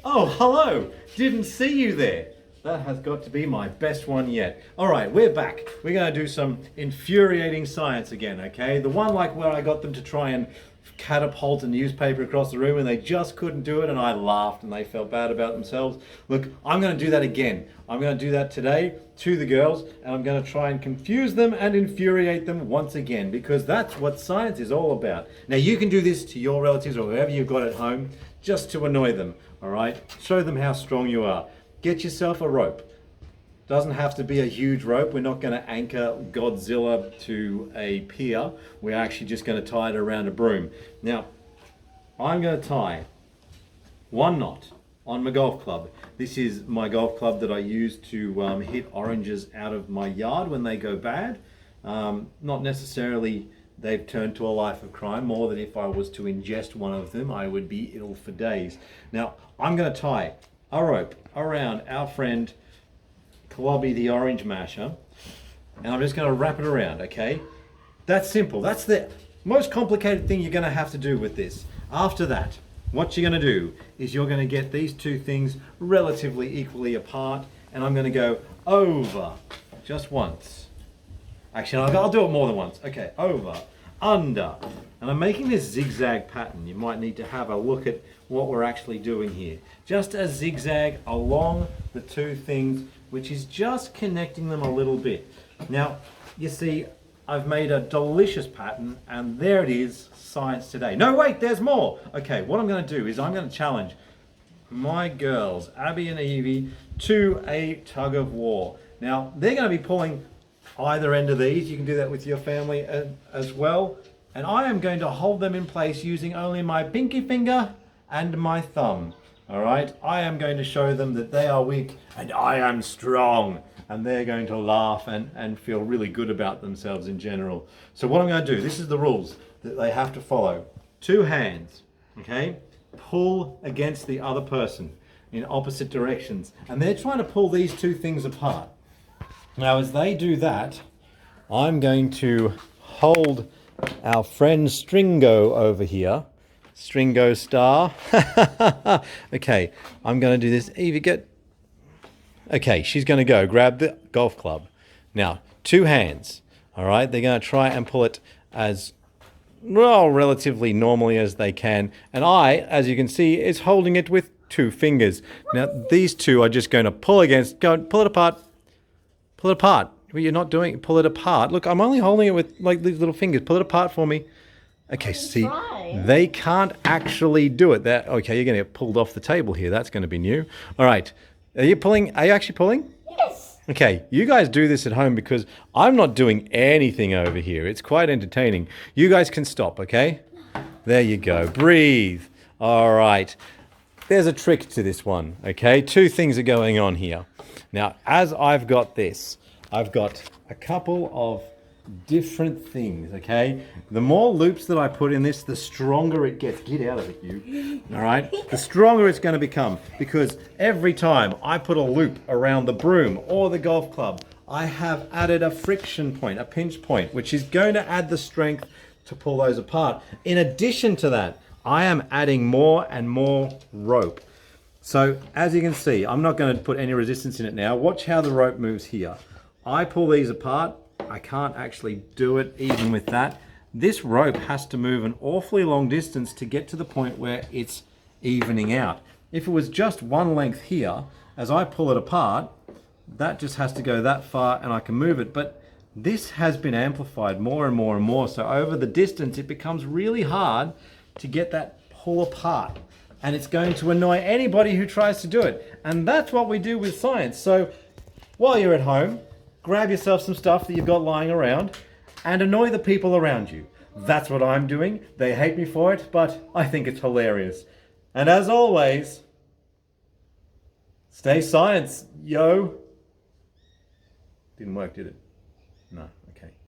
Oh, hello. Didn't see you there. That has got to be my best one yet. All right, we're back. We're going to do some infuriating science again, okay? The one like where I got them to try and catapult a newspaper across the room and they just couldn't do it and I laughed and they felt bad about themselves. Look, I'm going to do that again. I'm going to do that today to the girls and I'm going to try and confuse them and infuriate them once again because that's what science is all about. Now you can do this to your relatives or whoever you've got at home just to annoy them, all right? Show them how strong you are. Get yourself a rope. Doesn't have to be a huge rope. We're not going to anchor Godzilla to a pier. We're actually just going to tie it around a broom. Now, I'm going to tie one knot on my golf club. This is my golf club that I use to hit oranges out of my yard when they go bad. Not necessarily they've turned to a life of crime, more than if I was to ingest one of them, I would be ill for days. Now, I'm going to tie a rope around our friend Clubby the Orange Masher, and I'm just going to wrap it around, okay? That's simple. That's the most complicated thing you're going to have to do with this. After that, what you're going to do is you're going to get these two things relatively equally apart, and I'm going to go over just once. Actually, I'll do it more than once. Okay, over, under. And I'm making this zigzag pattern. You might need to have a look at what we're actually doing here. Just a zigzag along the two things, which is just connecting them a little bit. Now, you see, I've made a delicious pattern, and there it is, science today. No, wait, there's more. Okay, what I'm going to do is I'm going to challenge my girls, Abby and Evie, to a tug of war. Now, they're going to be pulling either end of these. You can do that with your family as well. And I am going to hold them in place using only my pinky finger and my thumb. All right, I am going to show them that they are weak and I am strong, and they're going to laugh and feel really good about themselves in general. So what I'm going to do, this is the rules that they have to follow. Two hands, okay? Pull against the other person in opposite directions. And they're trying to pull these two things apart. Now, as they do that, I'm going to hold our friend Stringo over here. Stringo Star. Okay, I'm going to do this. Evie, get... Okay, she's going to go grab the golf club. Now, two hands. All right, they're going to try and pull it as well, relatively normally as they can. And I, as you can see, is holding it with two fingers. Now, these two are just going to pull against... Go, pull it apart. Pull it apart. Well, you're not doing it. Pull it apart. Look, I'm only holding it with like these little fingers. Pull it apart for me. Okay, see, they can't actually do it. Okay, you're going to get pulled off the table here. That's going to be new. All right. Are you pulling? Are you actually pulling? Yes. Okay, you guys do this at home because I'm not doing anything over here. It's quite entertaining. You guys can stop, okay? There you go. Breathe. All right. There's a trick to this one, okay? Two things are going on here. Now, as I've got this, I've got a couple of different things, okay? The more loops that I put in this, the stronger it gets. Get out of it, you. All right? The stronger it's going to become because every time I put a loop around the broom or the golf club, I have added a friction point, a pinch point, which is going to add the strength to pull those apart. In addition to that, I am adding more and more rope. So as you can see, I'm not going to put any resistance in it now. Watch how the rope moves here. I pull these apart. I can't actually do it even with that. This rope has to move an awfully long distance to get to the point where it's evening out. If it was just one length here, as I pull it apart, that just has to go that far and I can move it. But this has been amplified more and more and more. So over the distance, it becomes really hard to get that pull apart. And it's going to annoy anybody who tries to do it. And that's what we do with science. So while you're at home, grab yourself some stuff that you've got lying around and annoy the people around you. That's what I'm doing. They hate me for it, but I think it's hilarious. And as always, stay science, yo. Didn't work, did it? No.